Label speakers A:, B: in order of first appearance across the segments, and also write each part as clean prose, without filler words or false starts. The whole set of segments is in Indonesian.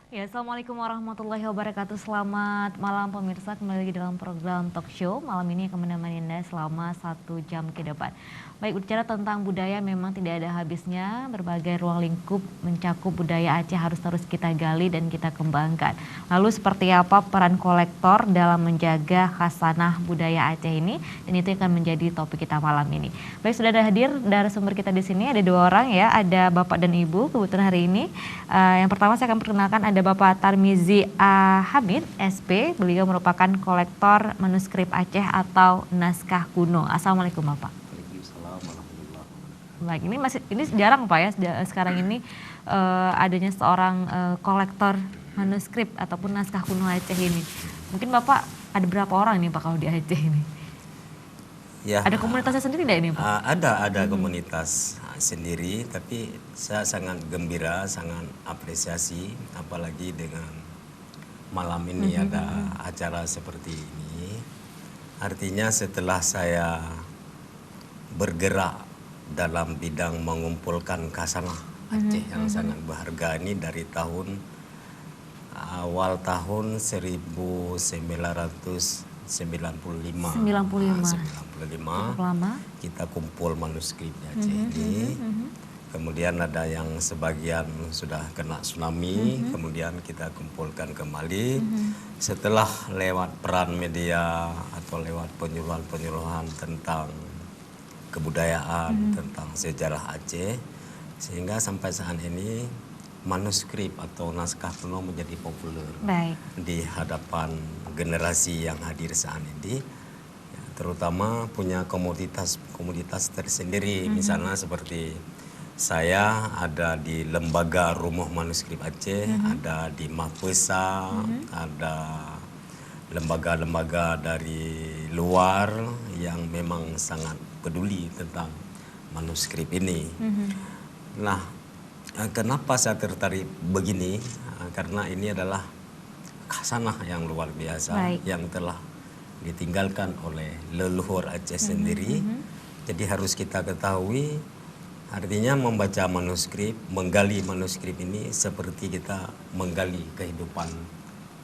A: Ya, Assalamualaikum warahmatullahi wabarakatuh. Selamat malam pemirsa, kembali lagi dalam program Talk Show. Malam ini akan menemani Anda selama 1 jam ke depan. Baik, berbicara tentang budaya memang tidak ada habisnya. Berbagai ruang lingkup mencakup budaya Aceh harus terus kita gali dan kita kembangkan. Lalu seperti apa peran kolektor dalam menjaga khasanah budaya Aceh ini? Dan itu akan menjadi topik kita malam ini. Baik, sudah ada hadir dari sumber kita di sini, ada 2 orang ya, ada Bapak dan Ibu kebetulan hari ini. Yang pertama saya akan perkenalkan ada Bapak Tarmizi Hamid, SP. Beliau merupakan kolektor manuskrip Aceh atau naskah kuno. Assalamualaikum Bapak.
B: Waalaikumsalam warahmatullahi wabarakatuh.
A: Baik, ini jarang Pak ya sekarang ini adanya seorang kolektor manuskrip ataupun naskah kuno Aceh ini. Mungkin Bapak ada berapa orang nih Pak kalau di Aceh ini?
B: Ya,
A: Ada komunitasnya sendiri tidak ini Pak?
B: ada komunitas sendiri, tapi saya sangat gembira, sangat apresiasi, apalagi dengan malam ini ada acara seperti ini. Artinya setelah saya bergerak dalam bidang mengumpulkan khasanah Aceh yang sangat berharga ini dari awal tahun 1995.
A: 95. Lama.
B: Kita kumpul manuskrip Aceh ini. Kemudian ada yang sebagian sudah kena tsunami, kemudian kita kumpulkan kembali. Setelah lewat peran media atau lewat penyuluhan-penyuluhan tentang kebudayaan, tentang sejarah Aceh, sehingga sampai saat ini manuskrip atau naskah kuno menjadi populer.
A: Baik.
B: Di hadapan generasi yang hadir saat ini, ya, terutama punya komoditas tersendiri. Misalnya seperti saya ada di Lembaga Rumah Manuskrip Aceh, ada di Mapesa, ada lembaga-lembaga dari luar yang memang sangat peduli tentang manuskrip ini. Nah, kenapa saya tertarik begini? Karena ini adalah khasanah yang luar biasa.
A: Baik.
B: Yang telah ditinggalkan oleh leluhur Aceh sendiri. Jadi harus kita ketahui, artinya membaca manuskrip, menggali manuskrip ini seperti kita menggali kehidupan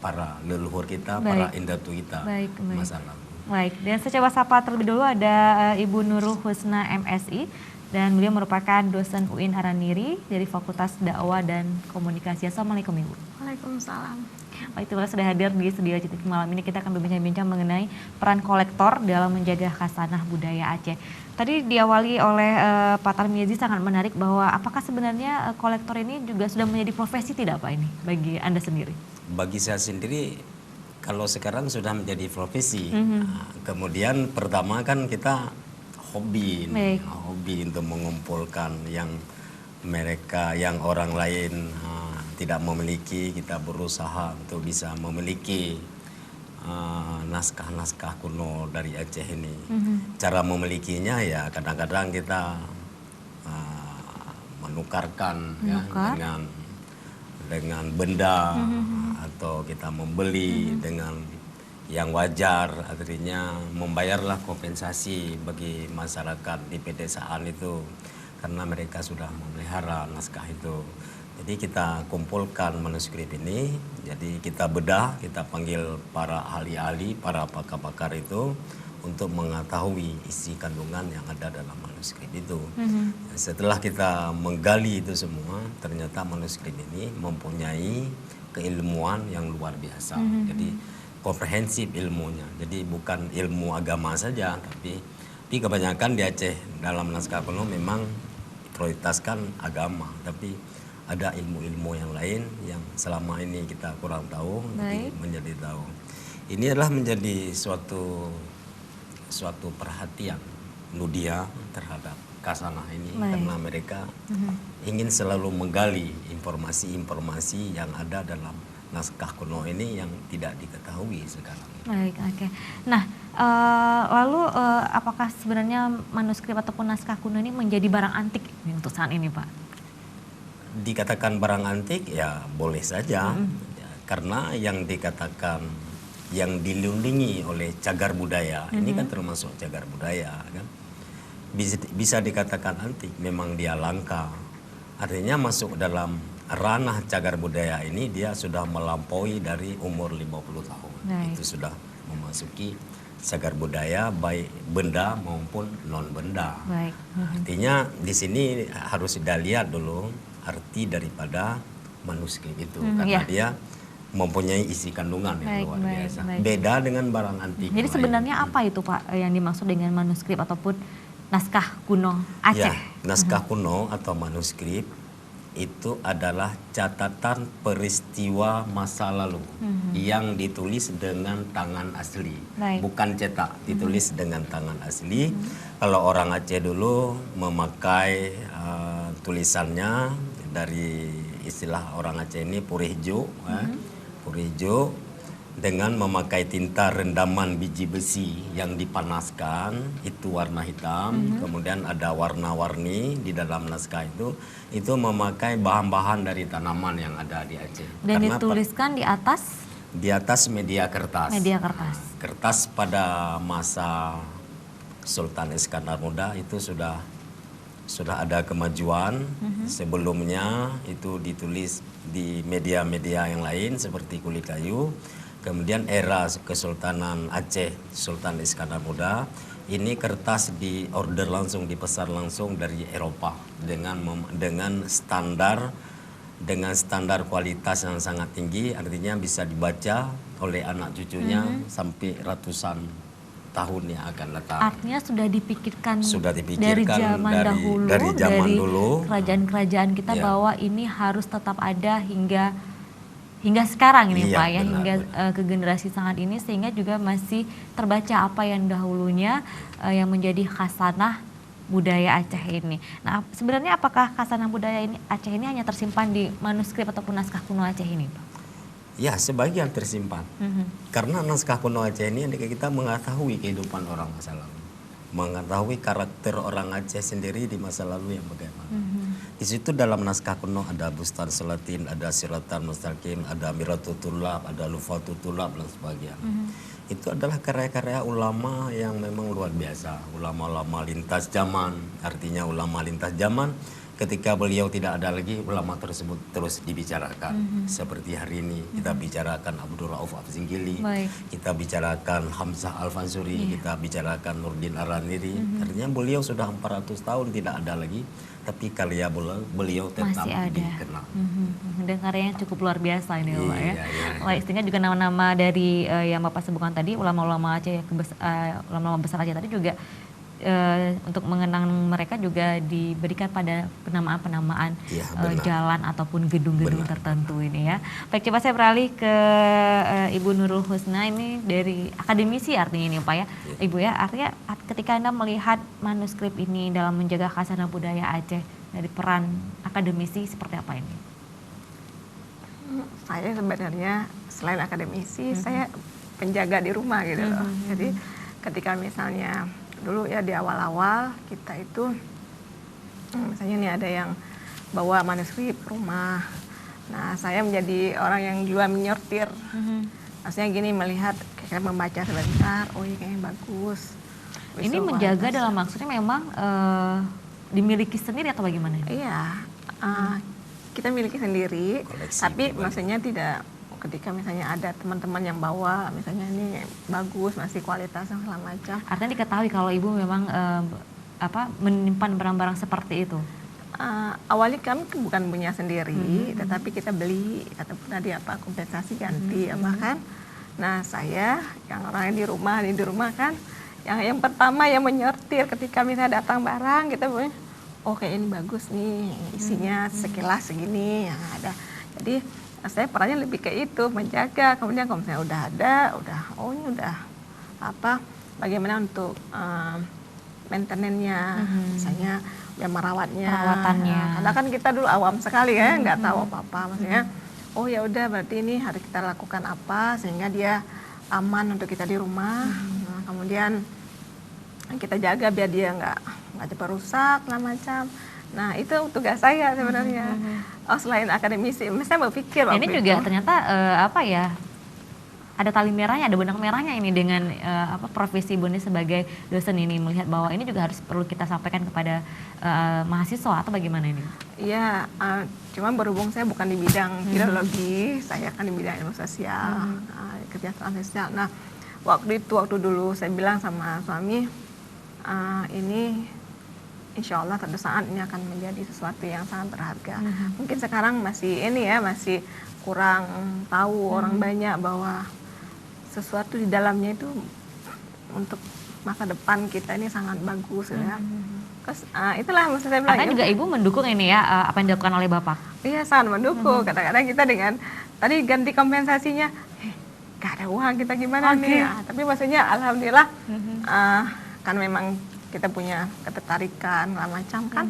B: para leluhur kita, para indatu kita masa lalu.
A: Baik, dan saya coba sapa terlebih dulu ada Ibu Nurul Husna MSI. Dan beliau merupakan dosen UIN Araniri dari Fakultas Dakwah dan Komunikasi. Assalamualaikum Ibu.
C: Waalaikumsalam.
A: Baik, terima kasih sudah hadir di studio CTV malam ini. Kita akan berbincang-bincang mengenai peran kolektor dalam menjaga khasanah budaya Aceh. Tadi diawali oleh Pak Tarmizi sangat menarik bahwa apakah sebenarnya kolektor ini juga sudah menjadi profesi tidak Pak ini bagi Anda sendiri?
B: Bagi saya sendiri, kalau sekarang sudah menjadi profesi. Kemudian pertama kan kita hobi untuk mengumpulkan yang mereka, yang orang lain tidak memiliki. Kita berusaha untuk bisa memiliki naskah-naskah kuno dari Aceh ini. Cara memilikinya ya kadang-kadang kita menukarkan ya, dengan benda atau kita membeli dengan yang wajar, artinya membayarlah kompensasi bagi masyarakat di pedesaan itu karena mereka sudah memelihara naskah itu. Jadi kita kumpulkan manuskrip ini, jadi kita bedah, kita panggil para ahli-ahli, para pakar-pakar itu untuk mengetahui isi kandungan yang ada dalam manuskrip itu. Setelah kita menggali itu semua, ternyata manuskrip ini mempunyai keilmuan yang luar biasa. Jadi komprehensif ilmunya. Jadi bukan ilmu agama saja, tapi kebanyakan di Aceh dalam naskah kuno memang prioritaskan tapi ada ilmu-ilmu yang lain yang selama ini kita kurang tahu, jadi menjadi tahu. Ini adalah menjadi suatu perhatian Nudia terhadap khasanah ini karena mereka ingin selalu menggali informasi-informasi yang ada dalam naskah kuno ini yang tidak diketahui sekarang.
A: Baik, oke. Nah, lalu apakah sebenarnya manuskrip ataupun naskah kuno ini menjadi barang antik untuk saat ini, Pak?
B: Dikatakan barang antik ya boleh saja, karena yang dikatakan yang dilindungi oleh cagar budaya ini kan termasuk cagar budaya kan. Bisa dikatakan antik, memang dia langka. Artinya masuk dalam ranah cagar budaya ini dia sudah melampaui dari umur 50 tahun.
A: Baik.
B: Itu sudah memasuki cagar budaya baik benda maupun non benda.
A: Baik.
B: Artinya di sini harus dilihat dulu arti daripada manuskrip itu karena dia mempunyai isi kandungan yang luar biasa. Beda dengan barang antik.
A: Jadi sebenarnya apa itu Pak yang dimaksud dengan manuskrip ataupun naskah kuno Aceh?
B: Ya, naskah kuno atau manuskrip itu adalah catatan peristiwa masa lalu yang ditulis dengan tangan asli, bukan cetak, ditulis dengan tangan asli. Kalau orang Aceh dulu memakai tulisannya dari istilah orang Aceh ini purihjo, purihjo dengan memakai tinta rendaman biji besi yang dipanaskan, itu warna hitam, kemudian ada warna-warni di dalam naskah itu memakai bahan-bahan dari tanaman yang ada di Aceh.
A: Dan karena dituliskan di atas?
B: Di atas media kertas.
A: Media kertas.
B: Kertas pada masa Sultan Iskandar Muda itu sudah ada kemajuan. Sebelumnya itu ditulis di media-media yang lain seperti kulit kayu. Kemudian era Kesultanan Aceh, Sultan Iskandar Muda, ini kertas diorder langsung, dipesan langsung dari Eropa dengan standar kualitas yang sangat tinggi, artinya bisa dibaca oleh anak cucunya sampai ratusan tahun yang akan datang.
A: Artinya sudah dipikirkan
B: dari zaman dulu
A: kerajaan-kerajaan kita bahwa ini harus tetap ada hingga sekarang ini Pak ya, hingga ke generasi sangat ini, sehingga juga masih terbaca apa yang dahulunya yang menjadi khasanah budaya Aceh ini. Nah, sebenarnya apakah khasanah budaya ini Aceh ini hanya tersimpan di manuskrip ataupun naskah kuno Aceh ini, Pak?
B: Ya, sebagian tersimpan. Karena naskah kuno Aceh ini kita mengetahui kehidupan orang masa lalu, mengetahui karakter orang Aceh sendiri di masa lalu yang bagaimana. Di situ dalam naskah kuno ada Bustan Selatin, ada Siratan Mustaqim, ada Miratul Tulab, ada Lufatul Tulab dan sebagainya. Itu adalah karya-karya ulama yang memang luar biasa. Ulama-ulama lintas zaman, artinya ulama lintas zaman. Ketika beliau tidak ada lagi, ulama tersebut terus dibicarakan. Seperti hari ini kita bicarakan Abdul Rauf Afzinggili, kita bicarakan Hamzah Al-Fansuri, kita bicarakan Nurdin Araniri. Artinya beliau sudah 400 tahun tidak ada lagi, tapi karya beliau tetap dikenal.
A: Dan karyanya cukup luar biasa ini Pak ya. Istilahnya juga nama-nama dari yang Bapak sebutkan tadi, ulama-ulama Aceh, ulama-ulama besar Aceh tadi juga untuk mengenang mereka juga diberikan pada penamaan-penamaan jalan ataupun gedung-gedung tertentu ini ya. Baik, coba saya beralih ke Ibu Nurul Husna, ini dari akademisi artinya ini Pak ya. Ibu ya, artinya ketika Anda melihat manuskrip ini dalam menjaga khasanah budaya Aceh, dari peran akademisi seperti apa ini?
C: Saya sebenarnya selain akademisi, saya penjaga di rumah gitu loh. Jadi ketika misalnya dulu ya di awal-awal kita itu misalnya nih ada yang bawa manuskrip ke rumah. Nah, saya menjadi orang yang juga menyortir. Maksudnya gini, melihat kayak membaca sebentar, oh ini kayaknya bagus.
A: Ini menjaga dalam maksudnya memang dimiliki sendiri atau bagaimana?
C: Iya, kita miliki sendiri, tapi maksudnya tidak ketika misalnya ada teman-teman yang bawa, misalnya ini bagus, masih kualitas yang segala macam.
A: Artinya diketahui kalau Ibu memang menyimpan barang-barang seperti itu?
C: Awalnya kami bukan punya sendiri, tetapi kita beli ataupun tadi kompensasi ganti kan. Nah, saya yang orang yang di rumah kan, yang pertama yang menyortir ketika misalnya datang barang, kita punya, oh kayak ini bagus nih, isinya sekilas segini yang ada. Jadi saya perannya lebih kayak itu, menjaga. Kemudian kalau misalnya udah ada, ini udah bagaimana untuk maintenance-nya, misalnya ya perawatannya. Karena kan kita dulu awam sekali ya, nggak tahu apa-apa. Maksudnya, oh ya udah berarti ini harus kita lakukan apa sehingga dia aman untuk kita di rumah. Nah, kemudian kita jaga biar dia nggak cepat rusak lah macam. Nah, itu tugas saya sebenarnya. Selain akademisi, saya berpikir
A: ini juga itu ternyata ada tali merahnya, ada benang merahnya ini dengan profesi Ibu ini sebagai dosen ini, melihat bahwa ini juga harus perlu kita sampaikan kepada mahasiswa atau bagaimana ini?
C: Iya, cuman berhubung saya bukan di bidang filologi, saya kan di bidang ilmu sosial, kesejahteraan sosial. Nah, waktu dulu saya bilang sama suami, ini insya Allah suatu saat ini akan menjadi sesuatu yang sangat berharga. Mungkin sekarang masih kurang tahu orang banyak bahwa sesuatu di dalamnya itu untuk masa depan kita ini sangat bagus ya. Terus itulah maksud saya bilang.
A: Karena juga Ibu mendukung ini ya, apa yang dilakukan oleh Bapak?
C: Iya, sangat mendukung. Kadang-kadang kita dengan tadi ganti kompensasinya, gak ada uang kita gimana nih. Tapi maksudnya alhamdulillah kan memang kita punya ketertarikan macam kan,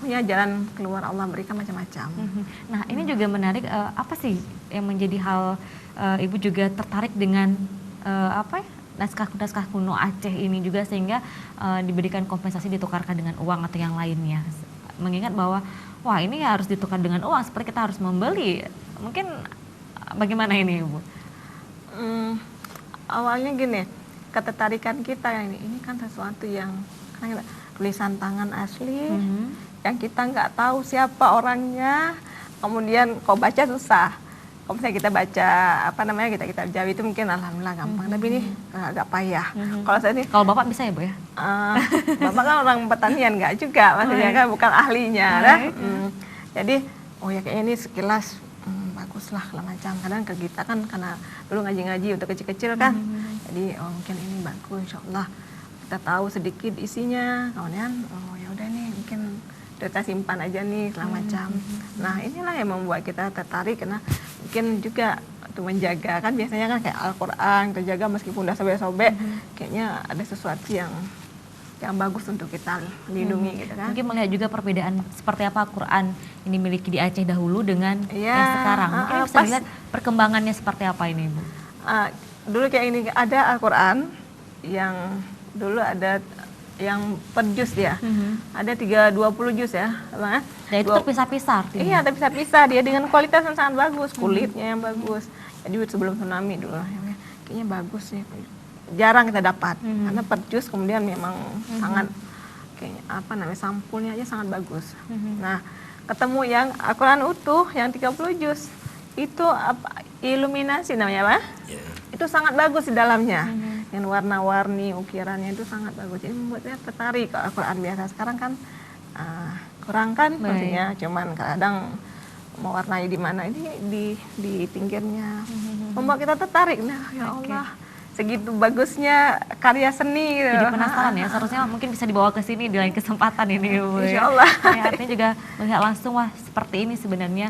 C: punya jalan keluar, Allah berikan macam-macam.
A: Nah ini juga menarik, apa sih yang menjadi hal Ibu juga tertarik dengan naskah kuno Aceh ini juga sehingga diberikan kompensasi ditukarkan dengan uang atau yang lainnya, mengingat bahwa wah ini harus ditukar dengan uang seperti kita harus membeli, mungkin bagaimana ini Ibu?
C: Awalnya gini, ketertarikan kita ini kan sesuatu yang tulisan tangan asli, yang kita nggak tahu siapa orangnya, kemudian kau baca susah. Kalau misalnya kita baca kita Jawi itu mungkin alhamdulillah gampang, tapi ini agak payah.
A: Kalau Bapak bisa ya Bu ya?
C: Bapak kan orang pertanian nggak juga, maksudnya kan bukan ahlinya, jadi kayaknya ini sekilas bagus lah macam. Kadang ke kita kan karena dulu ngaji-ngaji untuk kecil-kecil kan, jadi mungkin ini bagus, insya Allah kita tahu sedikit isinya, kemudian ya udah nih mungkin kita simpan aja nih segala macam. Nah inilah yang membuat kita tertarik, karena mungkin juga untuk menjaga kan biasanya kan kayak Al-Quran kita jaga meskipun udah sobek-sobek, kayaknya ada sesuatu yang bagus untuk kita lindungi gitu kan.
A: Mungkin melihat juga perbedaan seperti apa Al-Quran ini dimiliki di Aceh dahulu dengan yang sekarang. Mungkin bisa lihat perkembangannya seperti apa ini Bu.
C: Dulu kayak ini ada Al-Quran yang dulu ada yang per juz ya, ada 20 juz ya, Bang.
A: Dan itu terpisah-pisah.
C: Iya, terpisah-pisah, dia dengan kualitas yang sangat bagus, kulitnya yang bagus. Jadi sebelum tsunami dulu, kayaknya bagus sih. Jarang kita dapat, karena per juz kemudian memang sangat kayaknya sampulnya aja sangat bagus. Nah, ketemu yang Al-Quran utuh yang 30 juz itu iluminasi namanya, Pak?
B: Yeah.
C: Itu sangat bagus di dalamnya. Yang warna-warni ukirannya itu sangat bagus, jadi membuat saya tertarik. Kalau Al-Quran biasa sekarang kan kurang kan, maksudnya cuman kadang mewarnai di mana, ini di pinggirnya, membuat kita tertarik. Nah ya Allah, segitu bagusnya karya seni.
A: Jadi penasaran ya, seharusnya mungkin bisa dibawa ke sini di lain kesempatan ini Bu.
C: Insya Allah.
A: Ya, artinya juga melihat langsung wah seperti ini sebenarnya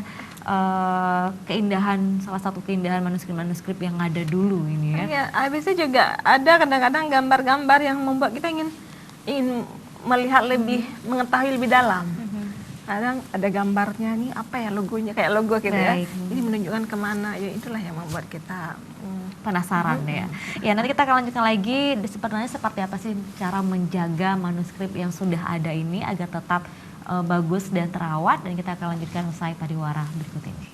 A: salah satu keindahan manuskrip yang ada dulu ini ya.
C: Iya, habisnya juga ada kadang-kadang gambar-gambar yang membuat kita ingin melihat lebih, mengetahui lebih dalam. Kadang ada gambarnya nih apa ya logonya, kayak logo gitu ya. Ini menunjukkan kemana, ya itulah yang membuat kita
A: penasaran ya. Ya nanti kita akan lanjutkan lagi sebenarnya seperti apa sih cara menjaga manuskrip yang sudah ada ini agar tetap bagus dan terawat, dan kita akan lanjutkan usai pariwara berikut ini.